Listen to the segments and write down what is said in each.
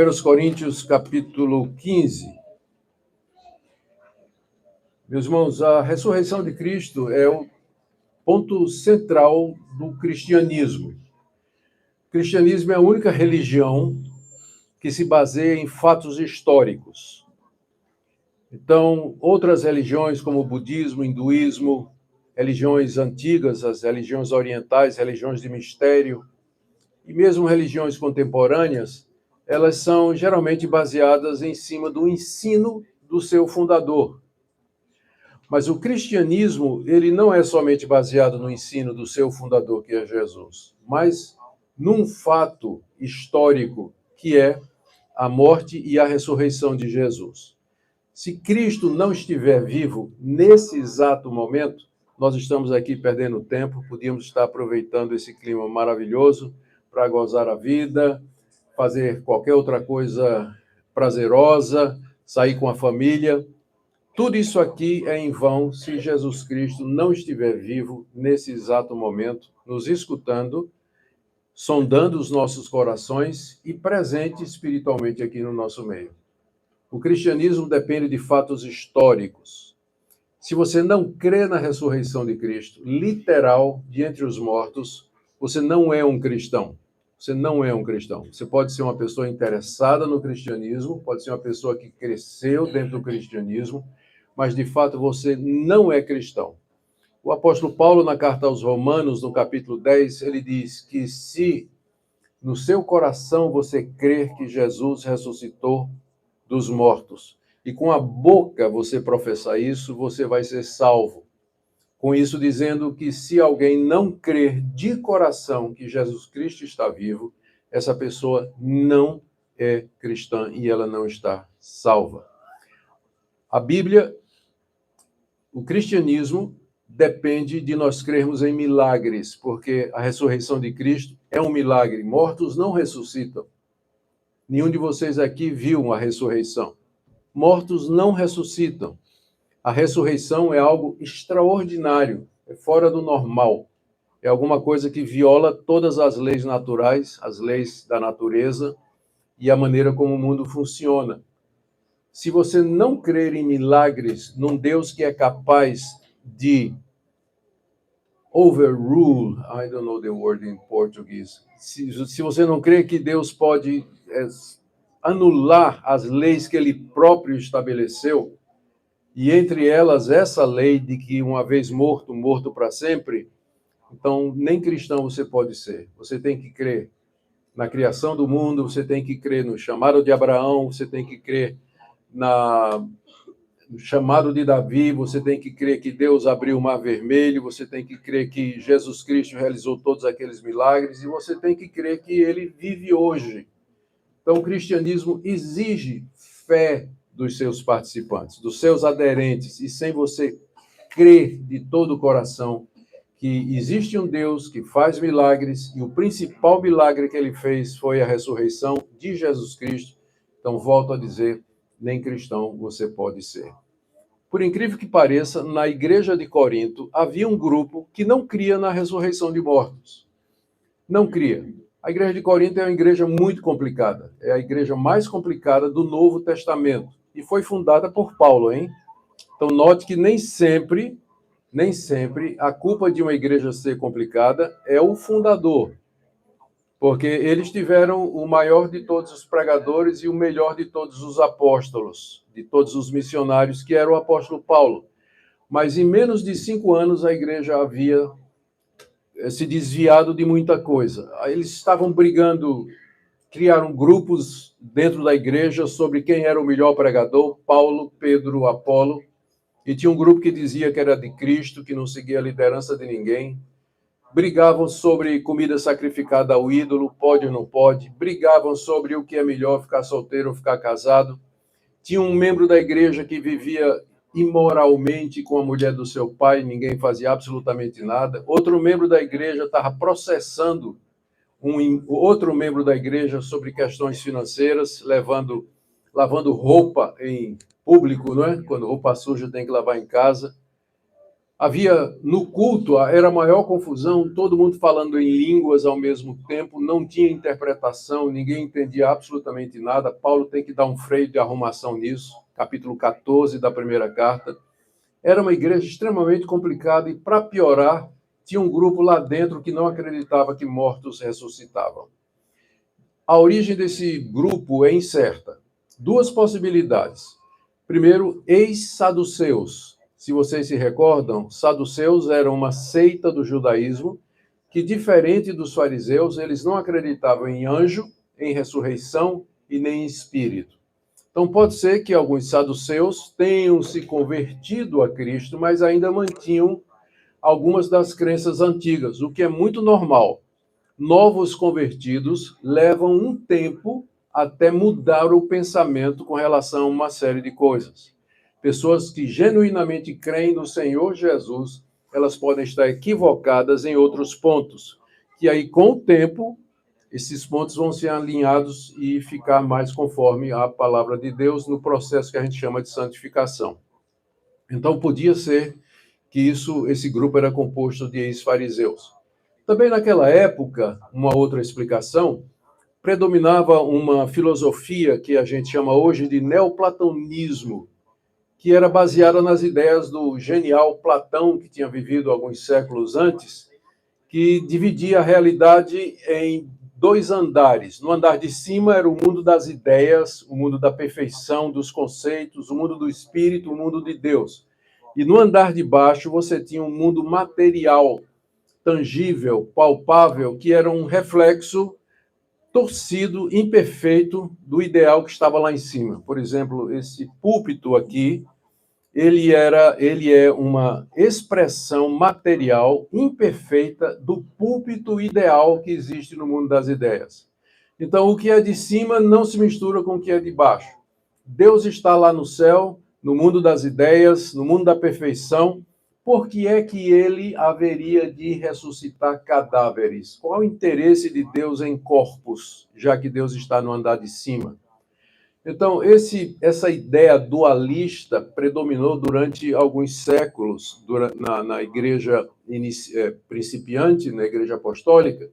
1 Coríntios, capítulo 15. Meus irmãos, a ressurreição de Cristo é o ponto central do cristianismo. O cristianismo é a única religião que se baseia em fatos históricos. Então, outras religiões, como o budismo, o hinduísmo, religiões antigas, as religiões orientais, religiões de mistério, e mesmo religiões contemporâneas, elas são geralmente baseadas em cima do ensino do seu fundador. Mas o cristianismo, ele não é somente baseado no ensino do seu fundador, que é Jesus, mas num fato histórico, que é a morte e a ressurreição de Jesus. Se Cristo não estiver vivo nesse exato momento, nós estamos aqui perdendo tempo, podíamos estar aproveitando esse clima maravilhoso para gozar a vida, fazer qualquer outra coisa prazerosa, sair com a família. Tudo isso aqui é em vão se Jesus Cristo não estiver vivo nesse exato momento, nos escutando, sondando os nossos corações e presente espiritualmente aqui no nosso meio. O cristianismo depende de fatos históricos. Se você não crê na ressurreição de Cristo, literal, de entre os mortos, você não é um cristão. Você não é um cristão. Você pode ser uma pessoa interessada no cristianismo, pode ser uma pessoa que cresceu dentro do cristianismo, mas de fato você não é cristão. O apóstolo Paulo, na carta aos Romanos, no capítulo 10, ele diz que se no seu coração você crer que Jesus ressuscitou dos mortos, e com a boca você professar isso, você vai ser salvo. Com isso dizendo que se alguém não crer de coração que Jesus Cristo está vivo, essa pessoa não é cristã e ela não está salva. A Bíblia, o cristianismo, depende de nós crermos em milagres, porque a ressurreição de Cristo é um milagre. Mortos não ressuscitam. Nenhum de vocês aqui viu uma ressurreição. Mortos não ressuscitam. A ressurreição é algo extraordinário, é fora do normal. É alguma coisa que viola todas as leis naturais, as leis da natureza e a maneira como o mundo funciona. Se você não crer em milagres, num Deus que é capaz de overrule, I don't know the word in português. Se você não crê que Deus pode anular as leis que ele próprio estabeleceu, e entre elas essa lei de que uma vez morto, morto para sempre, então nem cristão você pode ser. Você tem que crer na criação do mundo, você tem que crer no chamado de Abraão, você tem que crer no chamado de Davi, você tem que crer que Deus abriu o mar vermelho, você tem que crer que Jesus Cristo realizou todos aqueles milagres, e você tem que crer que ele vive hoje. Então o cristianismo exige fé dos seus participantes, dos seus aderentes, e sem você crer de todo o coração que existe um Deus que faz milagres, e o principal milagre que ele fez foi a ressurreição de Jesus Cristo, então volto a dizer, nem cristão você pode ser. Por incrível que pareça, na igreja de Corinto havia um grupo que não cria na ressurreição de mortos. Não cria. A igreja de Corinto é uma igreja muito complicada. É a igreja mais complicada do Novo Testamento. E foi fundada por Paulo, hein? Então, note que nem sempre a culpa de uma igreja ser complicada é o fundador. Porque eles tiveram o maior de todos os pregadores e o melhor de todos os apóstolos, de todos os missionários, que era o apóstolo Paulo. Mas em menos de 5 anos a igreja havia se desviado de muita coisa. Eles estavam brigando, criaram grupos dentro da igreja sobre quem era o melhor pregador, Paulo, Pedro, Apolo, e tinha um grupo que dizia que era de Cristo, que não seguia a liderança de ninguém. Brigavam sobre comida sacrificada ao ídolo, pode ou não pode. Brigavam sobre o que é melhor, ficar solteiro ou ficar casado. Tinha um membro da igreja que vivia imoralmente com a mulher do seu pai, ninguém fazia absolutamente nada. Outro membro da igreja estava processando outro membro da igreja sobre questões financeiras, lavando roupa em público, não é? Quando roupa suja tem que lavar em casa. Havia, no culto, era a maior confusão, todo mundo falando em línguas ao mesmo tempo, não tinha interpretação, ninguém entendia absolutamente nada. Paulo tem que dar um freio de arrumação nisso, capítulo 14 da primeira carta. Era uma igreja extremamente complicada e, para piorar, tinha um grupo lá dentro que não acreditava que mortos ressuscitavam. A origem desse grupo é incerta. Duas possibilidades. Primeiro, ex-saduceus. Se vocês se recordam, saduceus era uma seita do judaísmo que, diferente dos fariseus, eles não acreditavam em anjo, em ressurreição e nem em espírito. Então, pode ser que alguns saduceus tenham se convertido a Cristo, mas ainda mantinham algumas das crenças antigas, o que é muito normal. Novos convertidos levam um tempo até mudar o pensamento com relação a uma série de coisas. Pessoas que genuinamente creem no Senhor Jesus, elas podem estar equivocadas em outros pontos, que aí, com o tempo, esses pontos vão ser alinhados e ficar mais conforme a palavra de Deus no processo que a gente chama de santificação. Então, podia ser que esse grupo era composto de ex-fariseus. Também naquela época, uma outra explicação, predominava uma filosofia que a gente chama hoje de neoplatonismo, que era baseada nas ideias do genial Platão, que tinha vivido alguns séculos antes, que dividia a realidade em dois andares. No andar de cima era o mundo das ideias, o mundo da perfeição, dos conceitos, o mundo do espírito, o mundo de Deus. E no andar de baixo você tinha um mundo material, tangível, palpável, que era um reflexo torcido, imperfeito do ideal que estava lá em cima. Por exemplo, esse púlpito aqui, ele é uma expressão material imperfeita do púlpito ideal que existe no mundo das ideias. Então, o que é de cima não se mistura com o que é de baixo. Deus está lá no céu, no mundo das ideias, no mundo da perfeição. Por que é que ele haveria de ressuscitar cadáveres? Qual o interesse de Deus em corpos, já que Deus está no andar de cima? Então, essa ideia dualista predominou durante alguns séculos na igreja principiante, na igreja apostólica,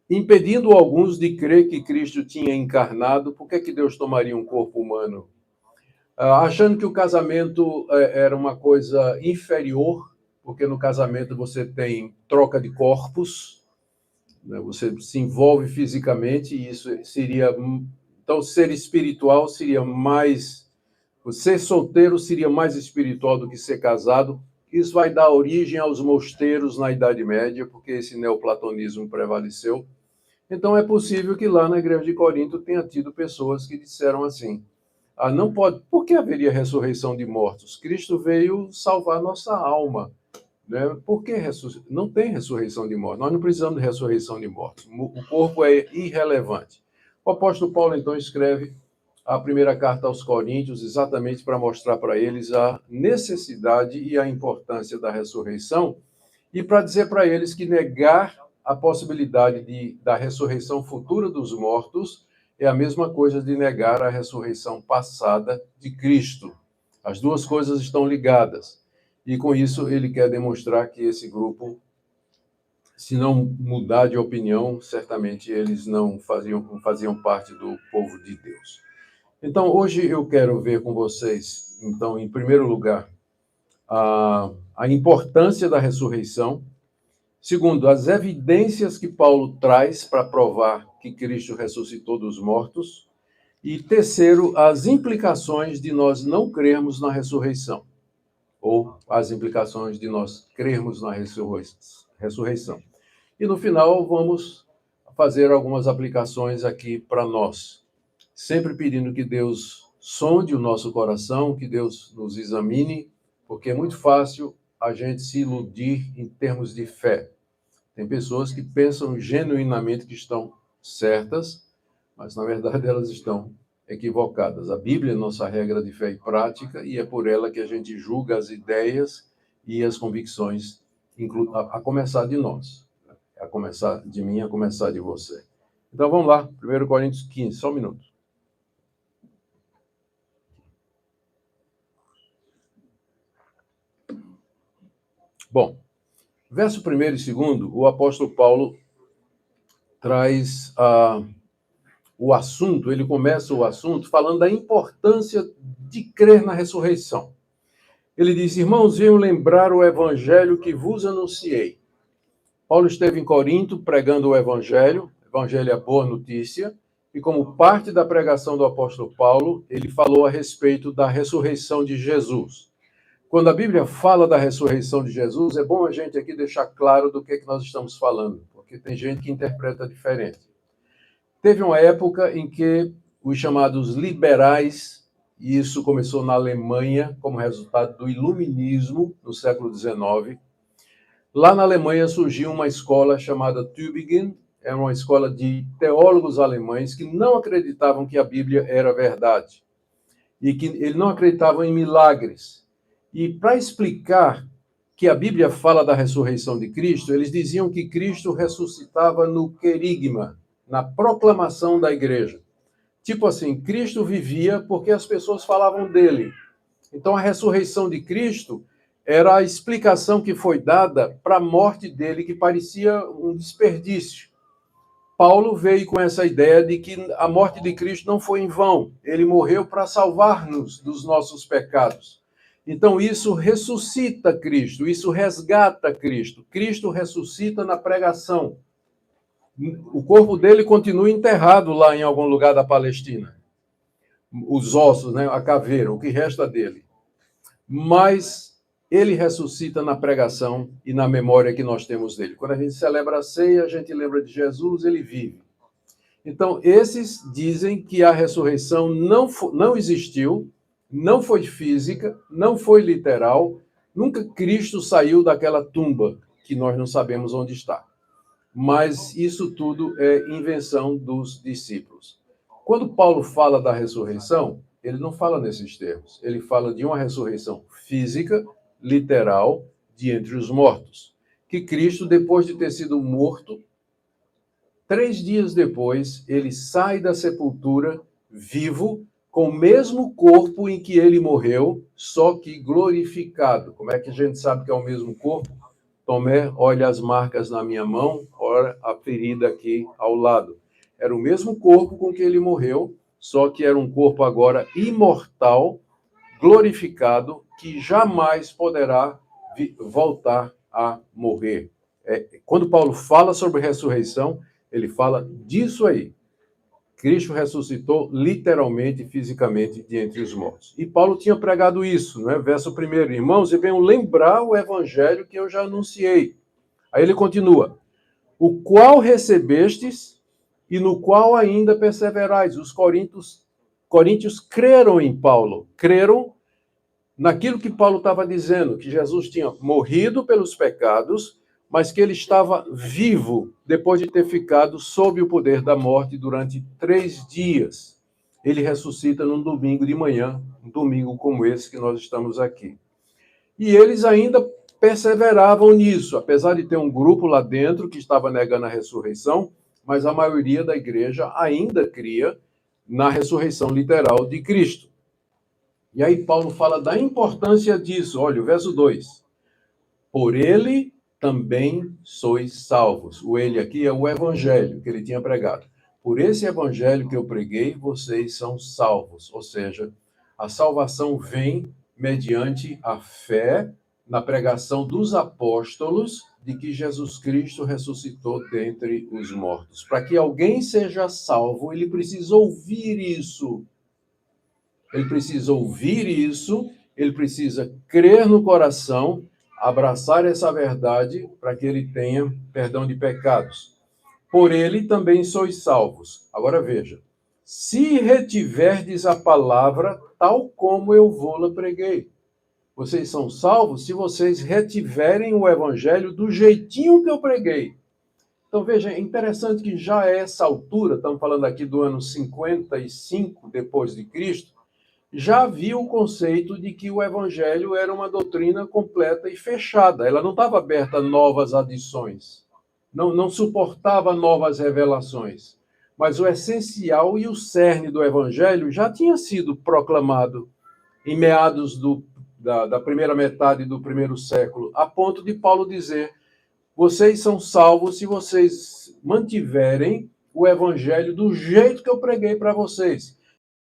impedindo alguns de crer que Cristo tinha encarnado. Por que Deus tomaria um corpo humano? Achando que o casamento era uma coisa inferior, porque no casamento você tem troca de corpos, né? Você se envolve fisicamente, e isso seria... Então, ser espiritual seria mais... Ser solteiro seria mais espiritual do que ser casado. Isso vai dar origem aos mosteiros na Idade Média, porque esse neoplatonismo prevaleceu. Então, é possível que lá na igreja de Corinto tenha tido pessoas que disseram assim: não pode... Por que haveria ressurreição de mortos? Cristo veio salvar nossa alma. Né? Por que não tem ressurreição de mortos? Nós não precisamos de ressurreição de mortos. O corpo é irrelevante. O apóstolo Paulo, então, escreve a primeira carta aos Coríntios exatamente para mostrar para eles a necessidade e a importância da ressurreição e para dizer para eles que negar a possibilidade da ressurreição futura dos mortos é a mesma coisa de negar a ressurreição passada de Cristo. As duas coisas estão ligadas. E com isso ele quer demonstrar que esse grupo, se não mudar de opinião, certamente eles não faziam parte do povo de Deus. Então, hoje eu quero ver com vocês, então, em primeiro lugar, a importância da ressurreição. Segundo, as evidências que Paulo traz para provar que Cristo ressuscitou dos mortos. E terceiro, as implicações de nós não crermos na ressurreição, ou as implicações de nós crermos na ressurreição. E no final, vamos fazer algumas aplicações aqui para nós, sempre pedindo que Deus sonde o nosso coração, que Deus nos examine, porque é muito fácil a gente se iludir em termos de fé. Tem pessoas que pensam genuinamente que estão certas, mas na verdade elas estão equivocadas. A Bíblia é nossa regra de fé e prática, e é por ela que a gente julga as ideias e as convicções, a começar de nós, a começar de mim, a começar de você. Então vamos lá, 1 Coríntios 15, só um minuto. Bom, verso 1º e 2º, o apóstolo Paulo traz o assunto, ele começa o assunto falando da importância de crer na ressurreição. Ele diz: irmãos, venham lembrar o evangelho que vos anunciei. Paulo esteve em Corinto pregando o evangelho é a boa notícia, e como parte da pregação do apóstolo Paulo, ele falou a respeito da ressurreição de Jesus. Quando a Bíblia fala da ressurreição de Jesus, é bom a gente aqui deixar claro do que nós estamos falando, porque tem gente que interpreta diferente. Teve uma época em que os chamados liberais, e isso começou na Alemanha como resultado do iluminismo no século XIX, lá na Alemanha surgiu uma escola chamada Tübingen, era uma escola de teólogos alemães que não acreditavam que a Bíblia era verdade, e que eles não acreditavam em milagres. E para explicar que a Bíblia fala da ressurreição de Cristo, eles diziam que Cristo ressuscitava no querigma, na proclamação da igreja. Tipo assim, Cristo vivia porque as pessoas falavam dele. Então a ressurreição de Cristo era a explicação que foi dada para a morte dele, que parecia um desperdício. Paulo veio com essa ideia de que a morte de Cristo não foi em vão. Ele morreu para salvar-nos dos nossos pecados. Então, isso ressuscita Cristo, isso resgata Cristo. Cristo ressuscita na pregação. O corpo dele continua enterrado lá em algum lugar da Palestina. Os ossos, né, a caveira, o que resta dele. Mas ele ressuscita na pregação e na memória que nós temos dele. Quando a gente celebra a ceia, a gente lembra de Jesus, ele vive. Então, esses dizem que a ressurreição não existiu, não foi física, não foi literal, nunca Cristo saiu daquela tumba, que nós não sabemos onde está. Mas isso tudo é invenção dos discípulos. Quando Paulo fala da ressurreição, ele não fala nesses termos. Ele fala de uma ressurreição física, literal, de entre os mortos. Que Cristo, depois de ter sido morto, 3 dias depois, ele sai da sepultura vivo, com o mesmo corpo em que ele morreu, só que glorificado. Como é que a gente sabe que é o mesmo corpo? Tomé, olha as marcas na minha mão, olha a ferida aqui ao lado. Era o mesmo corpo com que ele morreu, só que era um corpo agora imortal, glorificado, que jamais poderá voltar a morrer. Quando Paulo fala sobre ressurreição, ele fala disso aí. Cristo ressuscitou literalmente, fisicamente, de entre os mortos. E Paulo tinha pregado isso, né? Verso 1, irmãos, e venham lembrar o evangelho que eu já anunciei. Aí ele continua, o qual recebestes e no qual ainda perseverais. Os coríntios creram em Paulo, creram naquilo que Paulo estava dizendo, que Jesus tinha morrido pelos pecados, mas que ele estava vivo depois de ter ficado sob o poder da morte durante 3 dias. Ele ressuscita num domingo de manhã, um domingo como esse que nós estamos aqui. E eles ainda perseveravam nisso, apesar de ter um grupo lá dentro que estava negando a ressurreição, mas a maioria da igreja ainda cria na ressurreição literal de Cristo. E aí Paulo fala da importância disso. Olha, o verso 2. Por ele também sois salvos. O ele aqui é o evangelho que ele tinha pregado. Por esse evangelho que eu preguei, vocês são salvos. Ou seja, a salvação vem mediante a fé na pregação dos apóstolos de que Jesus Cristo ressuscitou dentre os mortos. Para que alguém seja salvo, ele precisa ouvir isso. Ele precisa ouvir isso, ele precisa crer no coração, abraçar essa verdade para que ele tenha perdão de pecados. Por ele também sois salvos. Agora veja, se retiverdes a palavra tal como eu vou-la preguei. Vocês são salvos se vocês retiverem o evangelho do jeitinho que eu preguei. Então veja, é interessante que já a essa altura, estamos falando aqui do ano 55 depois de Cristo, já havia o conceito de que o evangelho era uma doutrina completa e fechada. Ela não estava aberta a novas adições. Não suportava novas revelações. Mas o essencial e o cerne do evangelho já tinha sido proclamado em meados do da primeira metade do primeiro século, a ponto de Paulo dizer: vocês são salvos se vocês mantiverem o evangelho do jeito que eu preguei para vocês.